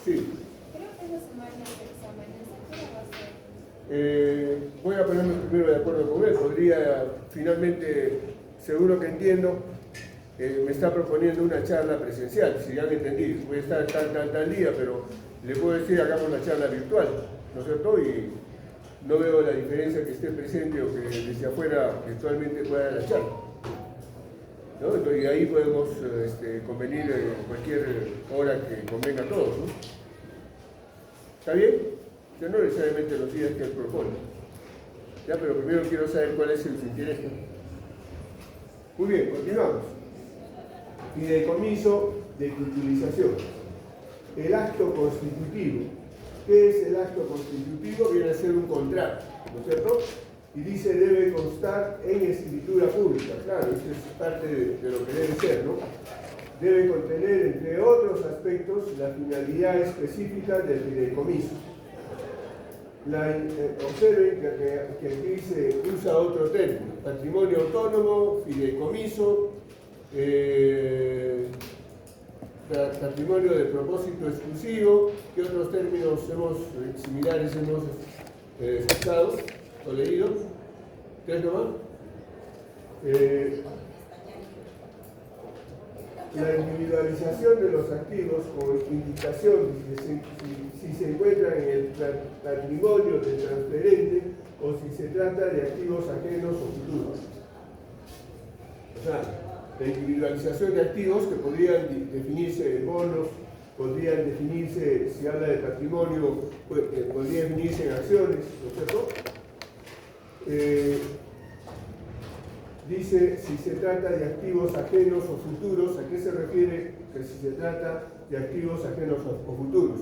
Sí. Creo que esa semana es exámenes. ¿A qué hora va a ser? Voy a ponerme primero de acuerdo con él. Podría, finalmente, seguro que entiendo, me está proponiendo una charla presencial, si ya me entendí. Voy a estar tal día, pero le puedo decir, hagamos la charla virtual, ¿no es cierto? Y no veo la diferencia que esté presente o que desde afuera virtualmente pueda dar la charla, ¿no? Entonces, y ahí podemos convenir en cualquier hora que convenga a todos, ¿no? ¿Está bien? Yo no necesariamente los días que él propone. Ya, pero primero quiero saber cuál es su interés. Muy bien, continuamos. Fideicomiso de titulización. El acto constitutivo. ¿Qué es el acto constitutivo? Viene a ser un contrato, ¿no es cierto? Y dice debe constar en escritura pública. Claro, esto es parte de lo que debe ser, ¿no? Debe contener, entre otros aspectos, la finalidad específica del fideicomiso. Observen que aquí se usa otro término: patrimonio autónomo, fideicomiso, patrimonio de propósito exclusivo. ¿Qué otros términos similares hemos escuchado o leído? ¿Tres nomás? La individualización de los activos con indicación si se encuentran en el patrimonio del transferente o si se trata de activos ajenos o futuros. O sea, la individualización de activos que podrían definirse en bonos, podrían definirse, si habla de patrimonio, podría definirse en acciones, ¿no es cierto? Dice si se trata de activos ajenos o futuros. ¿A qué se refiere que si se trata de activos ajenos o futuros?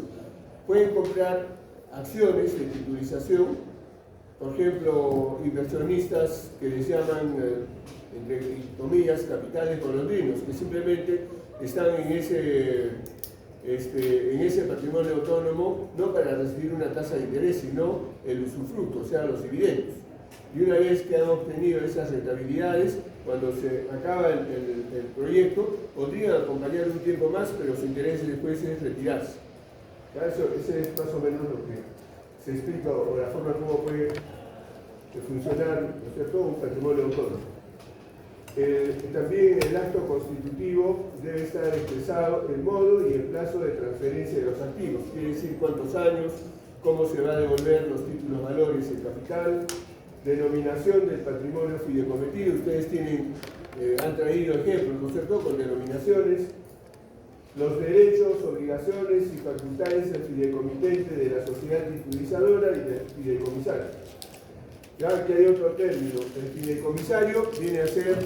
Pueden comprar acciones de titulización, por ejemplo, inversionistas que les llaman, entre comillas, capitales golondrinos, que simplemente están en ese patrimonio autónomo no para recibir una tasa de interés, sino el usufructo, o sea, los dividendos. Y una vez que han obtenido esas rentabilidades, cuando se acaba el proyecto, podrían acompañar un tiempo más, pero su interés después es retirarse. Ese es más o menos lo que se explica, o la forma como puede funcionar, ¿no es cierto?, un patrimonio autónomo. También el acto constitutivo debe estar expresado el modo y el plazo de transferencia de los activos, quiere decir cuántos años, cómo se va a devolver los títulos, valores y el capital, denominación del patrimonio fideicometido. Ustedes han traído ejemplos, ¿no es cierto?, con denominaciones, los derechos, obligaciones y facultades del fideicomitente, de la sociedad titulizadora y del fideicomisario. Ya que hay otro término, el fideicomisario viene a ser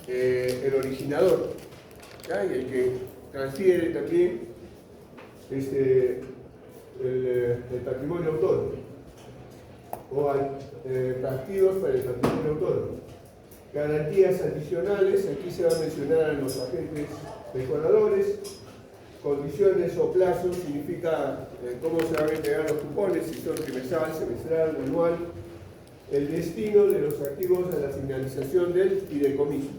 el originador, ¿ya? Y el que transfiere también el patrimonio autónomo, o activos para el patrimonio autónomo. Garantías adicionales, aquí se va a mencionar a los agentes mejoradores. Condiciones o plazos significa cómo se van a entregar los cupones, si son trimestral, semestral, anual. El destino de los activos a la finalización del fideicomiso.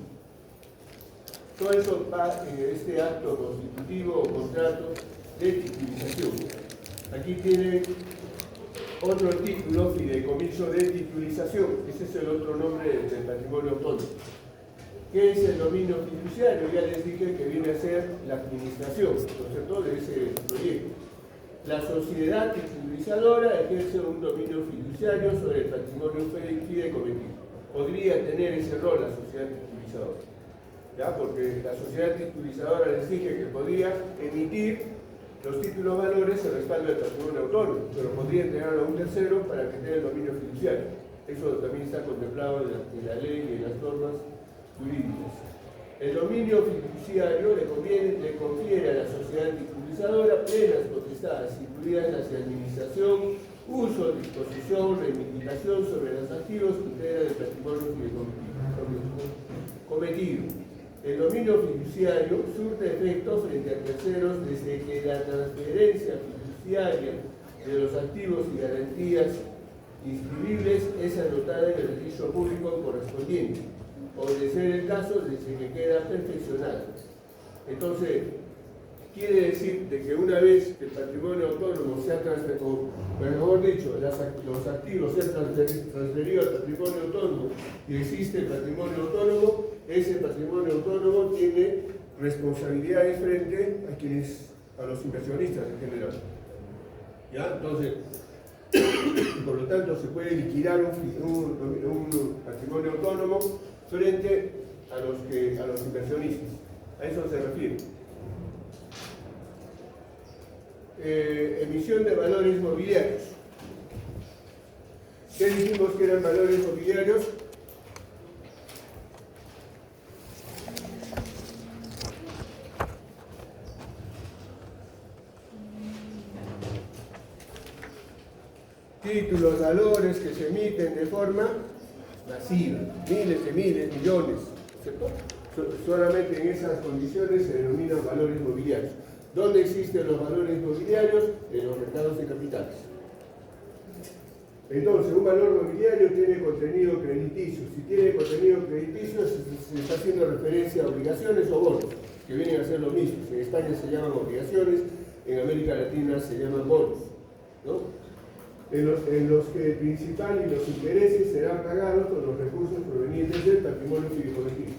Todo eso va en este acto constitutivo o contrato de titulización. Aquí tienen otro título, fideicomiso de titulización. Ese es el otro nombre del patrimonio autónomo. ¿Qué es el dominio fiduciario? Ya les dije que viene a ser la administración, ¿no es cierto?, de ese proyecto. La sociedad titulizadora ejerce un dominio fiduciario sobre el patrimonio fideicometido. Podría tener ese rol la sociedad titulizadora, ¿ya? Porque la sociedad titulizadora les dije que podía emitir los títulos valores en respaldo del patrimonio autónomo, pero podría entregarlo a un tercero para que tenga el dominio fiduciario. Eso también está contemplado en la ley y en las normas jurídicas. El dominio fiduciario le confiere a la sociedad titulizadora plenas potestades, incluidas las de administración, uso, disposición, reivindicación sobre los activos que integran el patrimonio cometido. El dominio fiduciario surte efecto frente a terceros desde que la transferencia fiduciaria de los activos y garantías inscribibles es anotada en el registro público correspondiente, o de ser el caso desde que queda perfeccionada. Entonces, quiere decir de que una vez que el patrimonio autónomo se ha transferido, o mejor dicho, los activos se han transferido al patrimonio autónomo y existe el patrimonio autónomo, ese patrimonio autónomo tiene responsabilidades frente a los inversionistas en general. ¿Ya? Entonces, por lo tanto, se puede liquidar un patrimonio autónomo frente a los inversionistas. A eso se refiere. Emisión de valores mobiliarios. ¿Qué dijimos que eran valores mobiliarios? Títulos, valores que se emiten de forma masiva, miles, millones, ¿cierto? Solamente en esas condiciones se denominan valores mobiliarios. ¿Dónde existen los valores mobiliarios? En los mercados de capitales. Entonces, un valor mobiliario tiene contenido crediticio. Si tiene contenido crediticio, se está haciendo referencia a obligaciones o bonos, que vienen a ser lo mismo. En España se llaman obligaciones, en América Latina se llaman bonos, ¿no? En los que el principal y los intereses serán pagados con los recursos provenientes del patrimonio fideicomisil.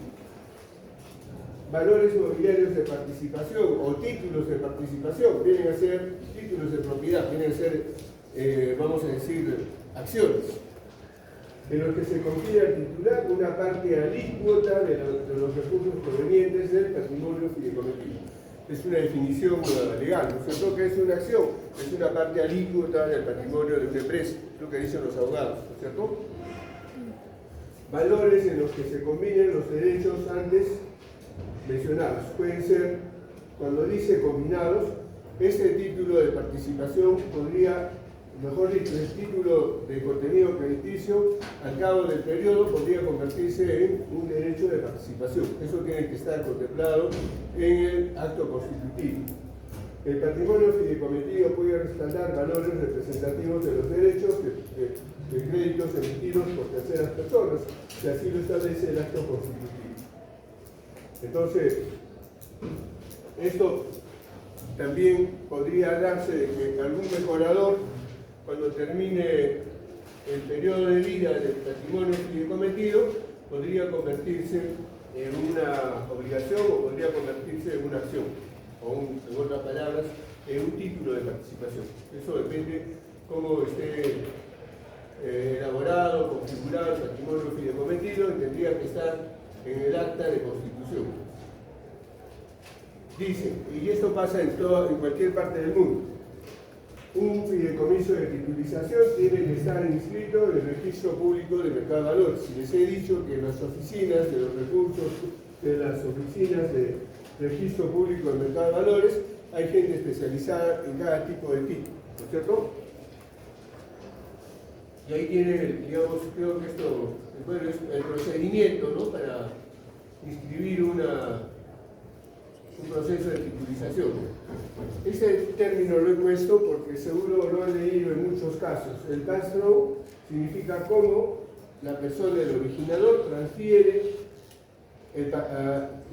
Valores mobiliarios de participación o títulos de participación vienen a ser títulos de propiedad, vienen a ser, vamos a decir, acciones, en los que se confiere al titular una parte alícuota de los recursos provenientes del patrimonio fideicomisil. Es una definición legal, ¿no es cierto? ¿Qué es una acción? Es una parte alícuota del patrimonio de una empresa, es lo que dicen los abogados, ¿no es cierto? Valores en los que se combinen los derechos antes mencionados. Pueden ser, cuando dice combinados, ese título de participación podría, mejor dicho, el título de contenido crediticio, al cabo del periodo podría convertirse en un derecho de participación. Eso tiene que estar contemplado en el acto constitutivo. El patrimonio fideicomiso puede respaldar valores representativos de los derechos de créditos emitidos por terceras personas, si así lo establece el acto constitutivo. Entonces, esto también podría darse de que algún mejorador, cuando termine el periodo de vida del patrimonio fideicomiso, podría convertirse en una obligación o podría convertirse en una acción, o en otras palabras, en un título de participación. Eso depende cómo esté elaborado, configurado el patrimonio fideicomiso, y tendría que estar en el acta de constitución. Dice, y esto pasa en cualquier parte del mundo, un fideicomiso de titulización tiene que estar inscrito en el registro público de mercado de valores. Si les he dicho que en las oficinas de los recursos, de las oficinas de registro público de mercado de valores, hay gente especializada en cada tipo de título, ¿no es cierto? Y ahí tiene, digamos, creo que esto, bueno, es el procedimiento, ¿no?, para inscribir un proceso de titulización. Ese término lo he puesto porque seguro lo han leído en muchos casos. El pass-through significa cómo la persona, el originador, transfiere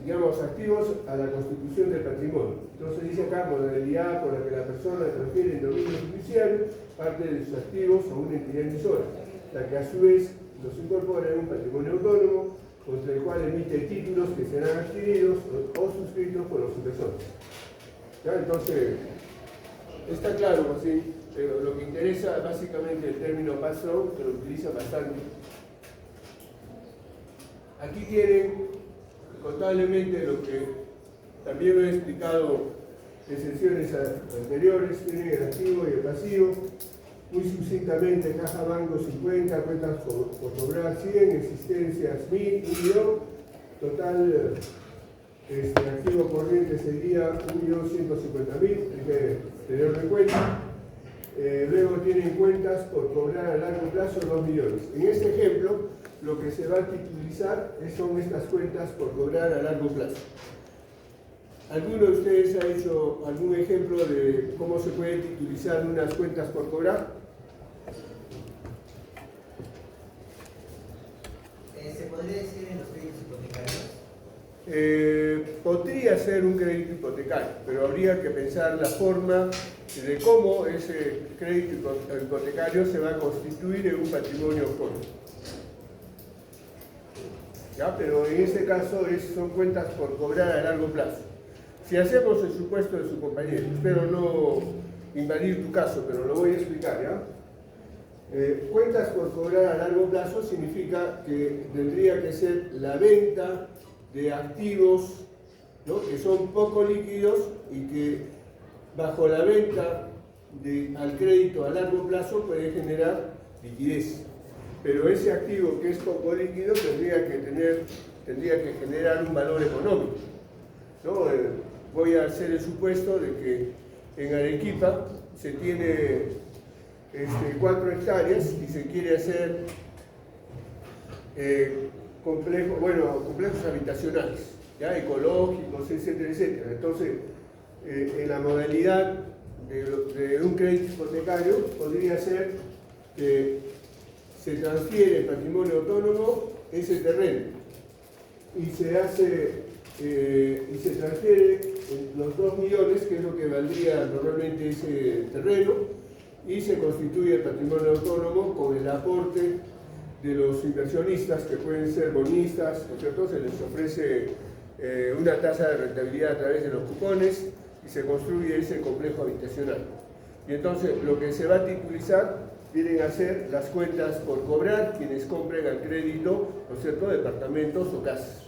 digamos, activos a la constitución del patrimonio. Entonces dice acá, modalidad por la que la persona transfiere en dominio judicial parte de sus activos a una entidad emisora, la que a su vez los incorpora en un patrimonio autónomo contra el cual emite títulos que serán adquiridos o suscritos por los inversores. ¿Ya? Entonces, está claro, así, pero lo que interesa básicamente el término pass-through, que lo utiliza bastante. Aquí tienen contablemente lo que también lo he explicado en sesiones anteriores, tienen el activo y el pasivo. Muy sucintamente, caja banco 50, cuentas por cobrar 100, existencias 1000, 1.000.000, total activo corriente sería 1.150.000, hay que tenerlo en cuenta. Luego tienen cuentas por cobrar a largo plazo 2 millones. En este ejemplo, lo que se va a titulizar son estas cuentas por cobrar a largo plazo. ¿Alguno de ustedes ha hecho algún ejemplo de cómo se puede titulizar unas cuentas por cobrar? ¿Se podría decir en los créditos hipotecarios? Podría ser un crédito hipotecario, pero habría que pensar la forma de cómo ese crédito hipotecario se va a constituir en un patrimonio autónomo. ¿Ya? Pero en este caso son cuentas por cobrar a largo plazo. Si hacemos el supuesto de su compañero, espero no invadir tu caso, pero lo voy a explicar, ¿ya? Cuentas por cobrar a largo plazo significa que tendría que ser la venta de activos, ¿no?, que son poco líquidos y que bajo la venta al crédito a largo plazo puede generar liquidez. Pero ese activo que es poco líquido tendría que generar un valor económico, ¿no? Voy a hacer el supuesto de que en Arequipa se tiene 4 hectáreas y se quiere hacer complejos habitacionales, ¿ya?, ecológicos, etcétera, etcétera. Entonces, en la modalidad de un crédito hipotecario podría ser que se transfiere el patrimonio autónomo ese terreno y se transfiere los 2 millones, que es lo que valdría normalmente ese terreno, y se constituye el patrimonio autónomo con el aporte de los inversionistas, que pueden ser bonistas, ¿no es cierto? Se les ofrece una tasa de rentabilidad a través de los cupones y se construye ese complejo habitacional. Y entonces lo que se va a titulizar vienen a ser las cuentas por cobrar quienes compren al crédito, ¿no es cierto?, departamentos o casas.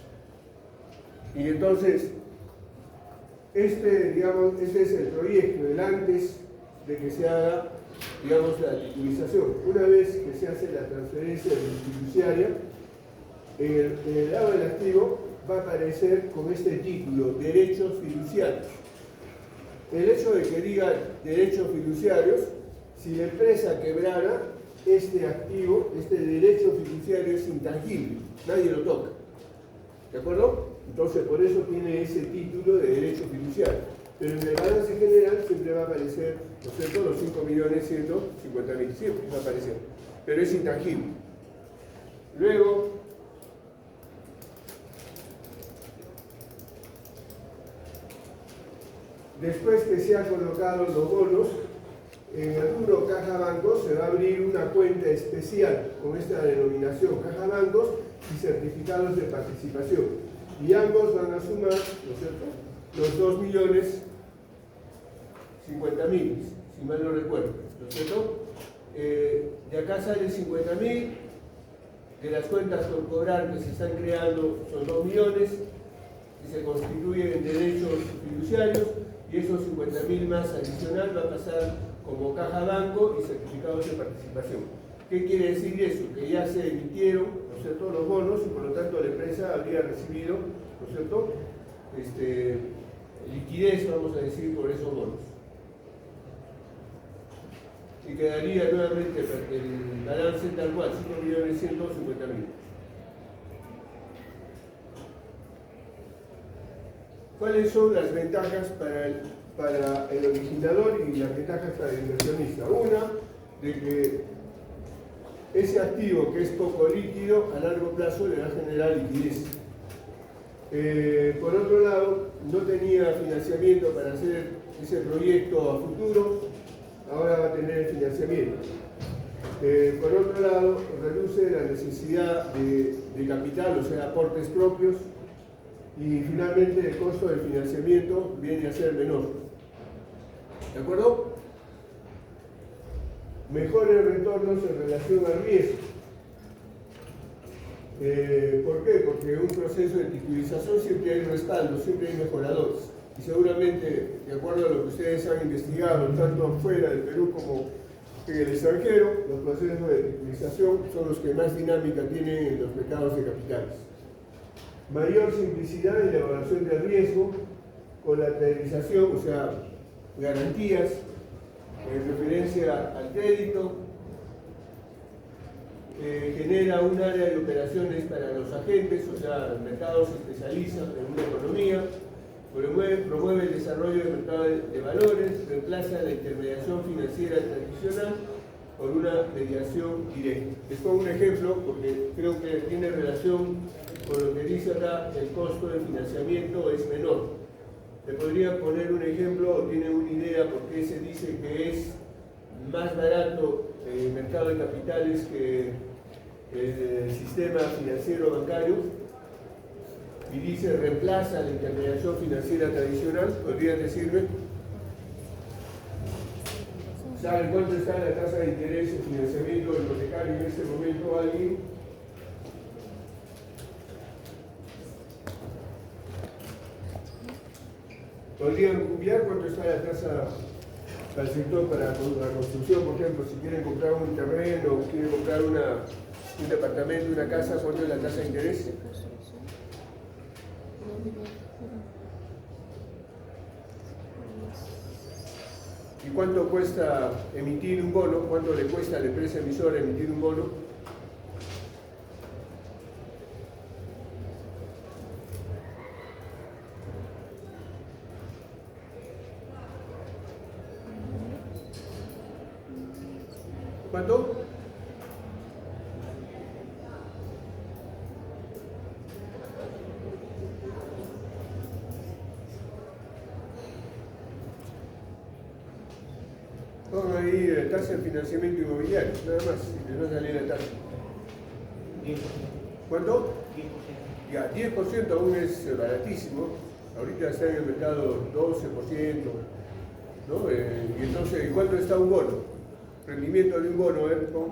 Y entonces, este es el proyecto, el antes de que se haga, digamos, la titulización. Una vez que se hace la transferencia fiduciaria, en el lado del activo va a aparecer con este título, derechos fiduciarios. El hecho de que diga derechos fiduciarios, si la empresa quebrara, este activo, este derecho fiduciario es intangible, nadie lo toca. ¿De acuerdo? Entonces, por eso tiene ese título de derecho fiduciario. Pero en el balance general siempre va a aparecer, ¿no es cierto?, los 5.150.000, siempre va a aparecer, pero es intangible. Luego, después que se han colocado los bonos, en el rubro Caja Bancos se va a abrir una cuenta especial con esta denominación Caja Bancos y certificados de participación. Y ambos van a sumar, ¿no es cierto?, los 2.050.000, si mal no recuerdo, ¿no es cierto? De acá salen 50.000, de las cuentas por cobrar que se están creando son 2 millones, que se constituyen en derechos fiduciarios, y esos 50.000 más adicional va a pasar como caja banco y certificados de participación. ¿Qué quiere decir eso? Que ya se emitieron, ¿no es cierto?, los bonos y por lo tanto la empresa habría recibido, ¿no es cierto?, liquidez, vamos a decir, por esos bonos. Y quedaría nuevamente el balance tal cual, 5.150.000. ¿Cuáles son las ventajas para el originador y las ventajas para el inversionista? Una, de que ese activo que es poco líquido, a largo plazo le va a generar liquidez. Por otro lado, no tenía financiamiento para hacer ese proyecto a futuro, ahora va a tener financiamiento. Por otro lado, reduce la necesidad de capital, o sea, aportes propios, y finalmente el costo del financiamiento viene a ser menor. ¿De acuerdo? Mejores retornos en relación al riesgo. ¿Por qué? Porque en un proceso de titulización siempre hay respaldo, siempre hay mejoradores. Y seguramente, de acuerdo a lo que ustedes han investigado, tanto fuera del Perú como en el extranjero, los procesos de titulización son los que más dinámica tienen en los mercados de capitales. Mayor simplicidad en la evaluación del riesgo, colateralización, o sea, garantías en referencia al crédito, genera un área de operaciones para los agentes, o sea, el mercado se especializa en una economía, promueve el desarrollo del mercado de valores, reemplaza la intermediación financiera tradicional por una mediación directa. Les pongo un ejemplo porque creo que tiene relación por lo que dice acá, el costo de financiamiento es menor. ¿Te podría poner un ejemplo o tiene una idea por qué se dice que es más barato el mercado de capitales que el sistema financiero bancario? Y dice, reemplaza la intermediación financiera tradicional. ¿Podrían decirme? ¿Saben cuánto está la tasa de interés en financiamiento hipotecario en este momento alguien? ¿Podrían copiar cuánto está la tasa al sector para la construcción? Por ejemplo, si quieren comprar un terreno o quieren comprar un departamento, una casa, ¿cuánto es la tasa de interés? ¿Y cuánto cuesta emitir un bono? ¿Cuánto le cuesta a la empresa emisora emitir un bono? ¿Cuánto? Pongan ahí tasa de financiamiento inmobiliario, nada más, si les va a salir la tasa. 10%. ¿Cuánto? 10%. Ya, 10% aún es baratísimo. Ahorita está en el mercado 12%, ¿no? Y entonces, ¿y cuánto está un bono? Rendimiento de un bono, ¿cómo?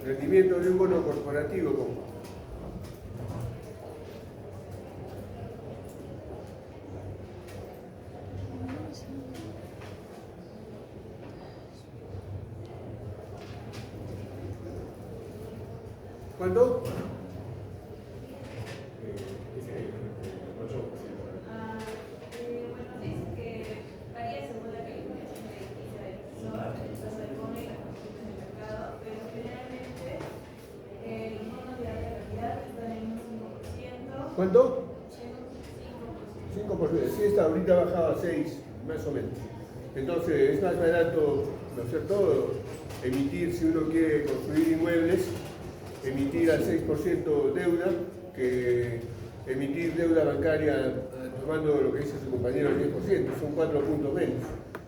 Rendimiento de un bono corporativo, ¿cómo? ¿Cuánto? Bueno, dice que varía según la calificación crediticia del emisor, el plazo de bono y la condición del mercado, pero generalmente los bonos de alta calidad están en un 5%. ¿Cuánto? 5%. 5%. Sí, está ahorita ha bajado a 6, más o menos. Entonces es más barato, ¿no es cierto?, emitir, si uno quiere construir inmuebles, emitir al 6% deuda que emitir deuda bancaria tomando lo que dice su compañero el 10%, son 4 puntos menos.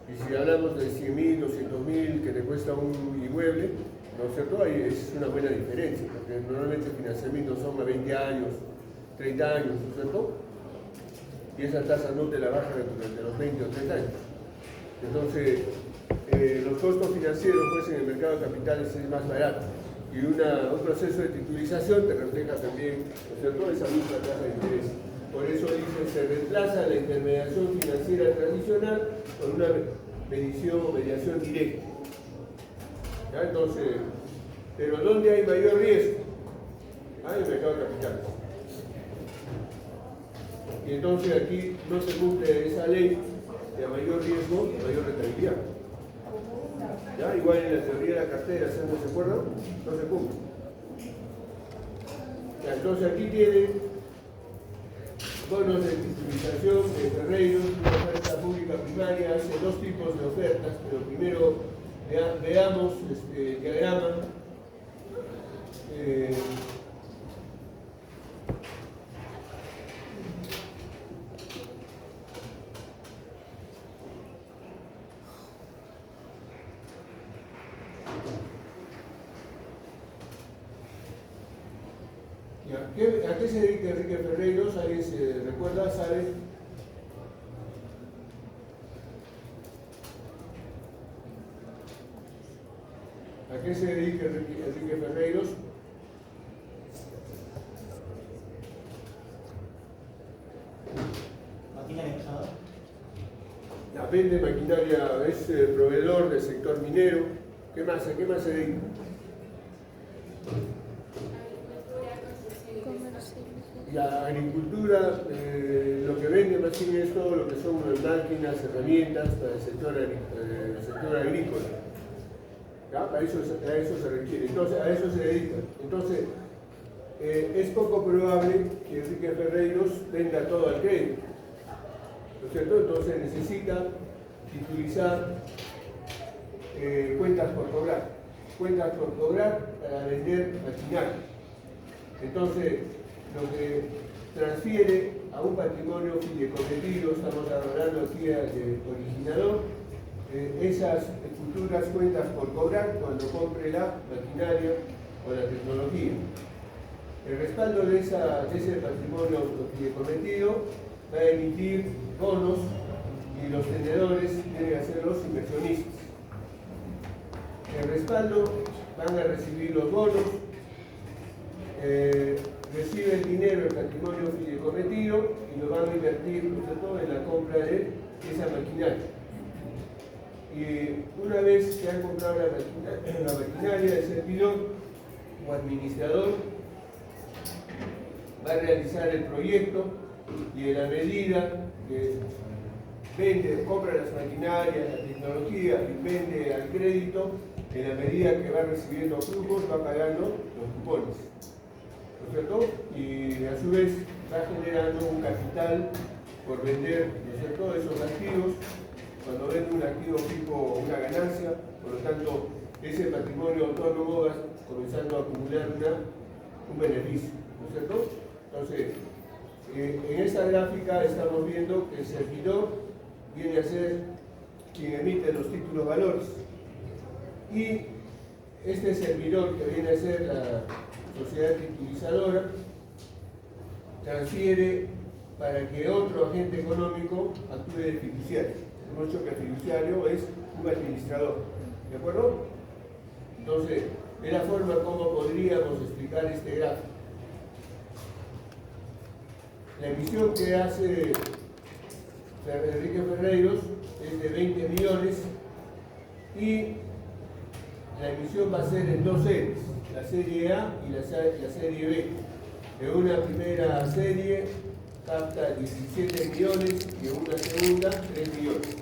Y si hablamos de 100.000, 200.000 que te cuesta un inmueble, ¿no es cierto?, ahí es una buena diferencia, porque normalmente el financiamiento son a 20 años, 30 años, ¿no es cierto? Y esa tasa no te la bajan durante los 20 o 30 años. Entonces, los costos financieros pues, en el mercado de capitales es más barato. Y un proceso de titulización te refleja también, ¿no es cierto?, esa misma tasa de interés. Por eso dice, se reemplaza la intermediación financiera tradicional con una mediación directa. ¿Ya? Entonces, pero ¿dónde hay mayor riesgo? En el mercado de capitales. Y entonces aquí no se cumple esa ley de mayor riesgo, mayor rentabilidad. ¿Ya? Igual en la teoría de la cartera, ¿no se acuerdan? No se cumple. Ya, entonces aquí tienen bonos de titulización de Ferreiros, una oferta pública primaria, hace dos tipos de ofertas, pero primero veamos el diagrama. ¿A qué se dedica Enrique Ferreiros? ¿Alguien se recuerda? ¿Sabe? ¿A qué se dedica Enrique Ferreiros? Maquinaria pesada. Vende maquinaria, es proveedor del sector minero. ¿Qué más? ¿A qué más se dedica? La agricultura, lo que vende más bien es todo lo que son máquinas, herramientas para el sector agrícola. ¿Ya? A eso se requiere, entonces a eso se dedica. Entonces, es poco probable que Enrique Ferreiros venda todo al crédito, ¿no es cierto? Entonces necesita titulizar cuentas por cobrar para vender maquinaria. Entonces, lo que transfiere a un patrimonio fideicommetido, estamos hablando aquí del originador, esas futuras cuentas por cobrar cuando compre la maquinaria o la tecnología. El respaldo de ese patrimonio fideicommetido va a emitir bonos y los tenedores tienen que ser los inversionistas. El respaldo van a recibir los bonos, recibe el dinero del patrimonio fideicommetido y lo van a invertir en la compra de esa maquinaria. Y una vez que han comprado la maquinaria, el servidor o administrador va a realizar el proyecto y en la medida que compra las maquinarias, la tecnología y vende al crédito, en la medida que va recibiendo flujos va pagando los cupones, ¿no es cierto? Y a su vez va generando un capital por vender, ¿no es cierto?, esos activos. Cuando vende un activo fijo, una ganancia, por lo tanto ese patrimonio autónomo va comenzando a acumular un beneficio, ¿no es cierto? Entonces, en esta gráfica estamos viendo que el servidor viene a ser quien emite los títulos valores y este servidor, que viene a ser la sociedad titulizadora, transfiere para que otro agente económico actúe de fiduciario. Hemos dicho que el fiduciario es un administrador, ¿de acuerdo? Entonces, es la forma como podríamos explicar este gráfico. La emisión que hace Enrique Ferreiros es de 20 millones y la emisión va a ser en dos series, la serie A y la serie B. En una primera serie capta 17 millones y en una segunda 3 millones.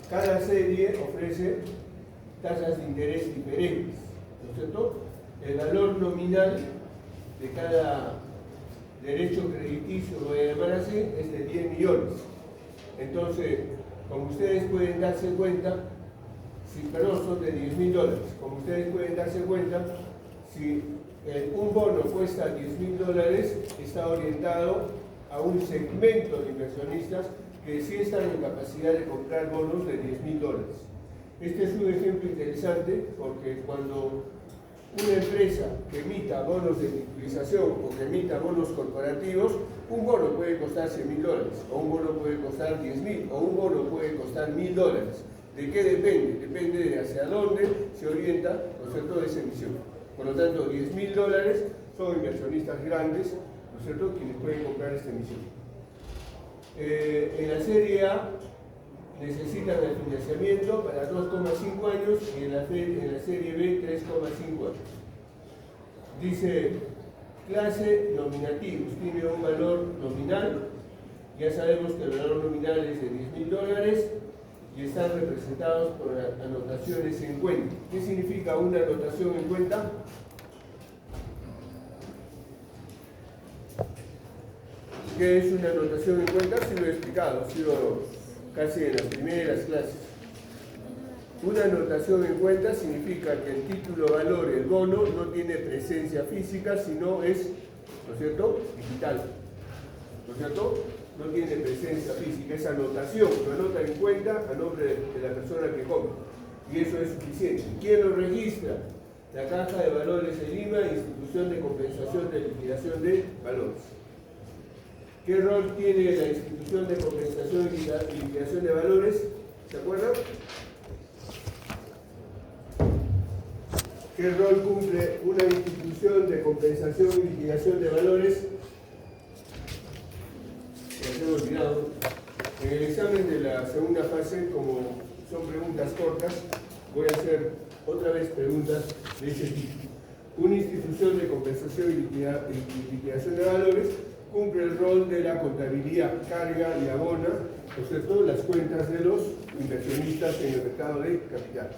Cada serie ofrece tasas de interés diferentes, ¿no es cierto? El valor nominal de cada derecho crediticio, lo voy a llamar así, es de 10 millones. Entonces, como ustedes pueden darse cuenta, son de $10.000. Como ustedes pueden darse cuenta, si un bono cuesta $10.000, está orientado a un segmento de inversionistas que sí están en capacidad de comprar bonos de $10.000. Este es un ejemplo interesante porque cuando una empresa que emita bonos de titulización o que emita bonos corporativos, un bono puede costar $100.000, o un bono puede costar $10.000, o un bono puede costar $1.000. ¿De qué depende? Depende de hacia dónde se orienta, ¿no es cierto?, esa emisión. Por lo tanto, $10.000 son inversionistas grandes, ¿no es cierto?, quienes pueden comprar esta emisión. En la serie A necesitan el financiamiento para 2,5 años y en la serie B 3,5 años. Dice clase nominativos, tiene un valor nominal, ya sabemos que el valor nominal es de $10.000 y están representados por anotaciones en cuenta. ¿Qué significa una anotación en cuenta? ¿Qué es una anotación en cuenta? Sí lo he explicado, ha sido casi en las primeras clases. Una anotación en cuenta significa que el título valor, el bono, no tiene presencia física, sino es, ¿no es cierto?, digital. ¿No es cierto? No tiene presencia física, es anotación, lo anota en cuenta a nombre de la persona que compra. Y eso es suficiente. ¿Quién lo registra? La Caja de Valores de Lima, Institución de Compensación de Liquidación de Valores. ¿Qué rol tiene la Institución de Compensación y Liquidación de Valores? ¿Se acuerdan? ¿Qué rol cumple una institución de compensación y liquidación de valores? Ya se me olvidado. En el examen de la segunda fase, como son preguntas cortas, voy a hacer otra vez preguntas de ese tipo. Una institución de compensación y liquidación de valores cumple el rol de la contabilidad, carga y abona, ¿no es cierto?, las cuentas de los inversionistas en el mercado de capitales.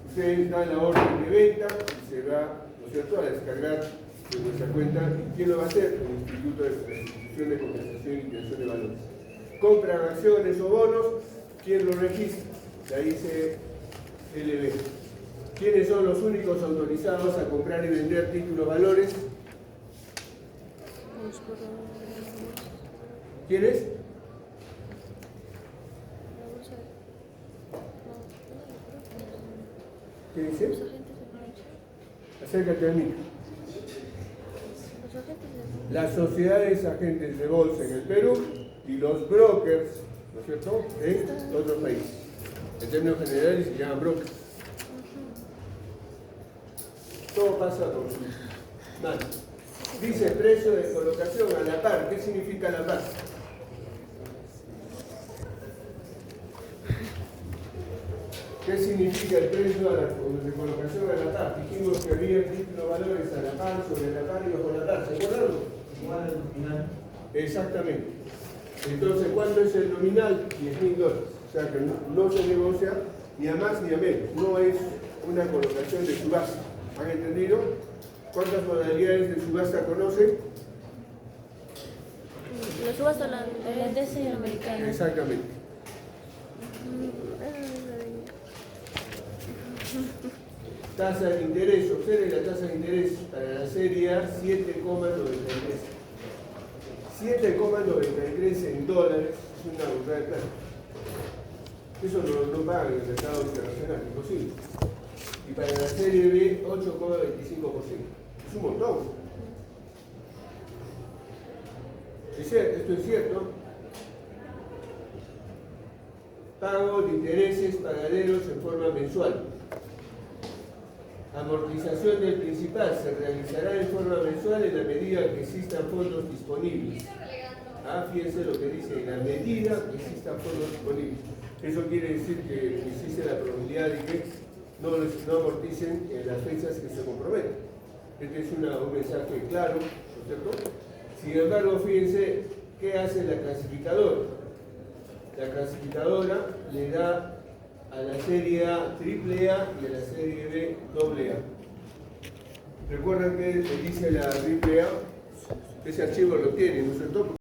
Ustedes dan la orden de venta y se va, ¿no es cierto?, a descargar de nuestra cuenta. ¿Quién lo va a hacer? El Instituto de Institución de Compensación y Liquidación de Valores. Compran acciones o bonos, ¿quién lo registra? De ahí dice LB. ¿Quiénes son los únicos autorizados a comprar y vender títulos valores? ¿Quiénes? ¿Qué dice? Acércate a mí. Las sociedades agentes de bolsa en el Perú y los brokers, ¿no es cierto?, en otros países. En términos generales se llaman brokers. Todo pasa por su mano. Dice precio de colocación a la par. ¿Qué significa la par? ¿Qué significa el precio de colocación a la par? Dijimos que había títulos valores a la par, sobre la par y bajo la par. ¿Se acuerdan? Igual al nominal. Exactamente. Entonces, ¿cuánto es el nominal? $10.000. O sea que no se negocia ni a más ni a menos. No es una colocación de subasta. ¿Han entendido? ¿Cuántas modalidades de subasta conocen? La subasta holandesa y americana. Exactamente. Tasa de interés, observen la tasa de interés para la serie A, 7,93. 7,93 en dólares es una burrada de plata. Eso no paga en el mercado internacional, imposible. Y para la serie B, 8,25%. Es un montón. Esto es cierto. Pago de intereses pagaderos en forma mensual. Amortización del principal se realizará en forma mensual en la medida que existan fondos disponibles. Fíjense lo que dice, en la medida que existan fondos disponibles. Eso quiere decir que existe la probabilidad de que no amorticen en las fechas que se comprometen. Este es un mensaje claro, ¿no es cierto? Sin embargo, fíjense qué hace la clasificadora. La clasificadora le da a la serie A AAA y a la serie B AA. ¿Recuerdan que dice la AAA? Ese archivo lo tiene, ¿no es cierto?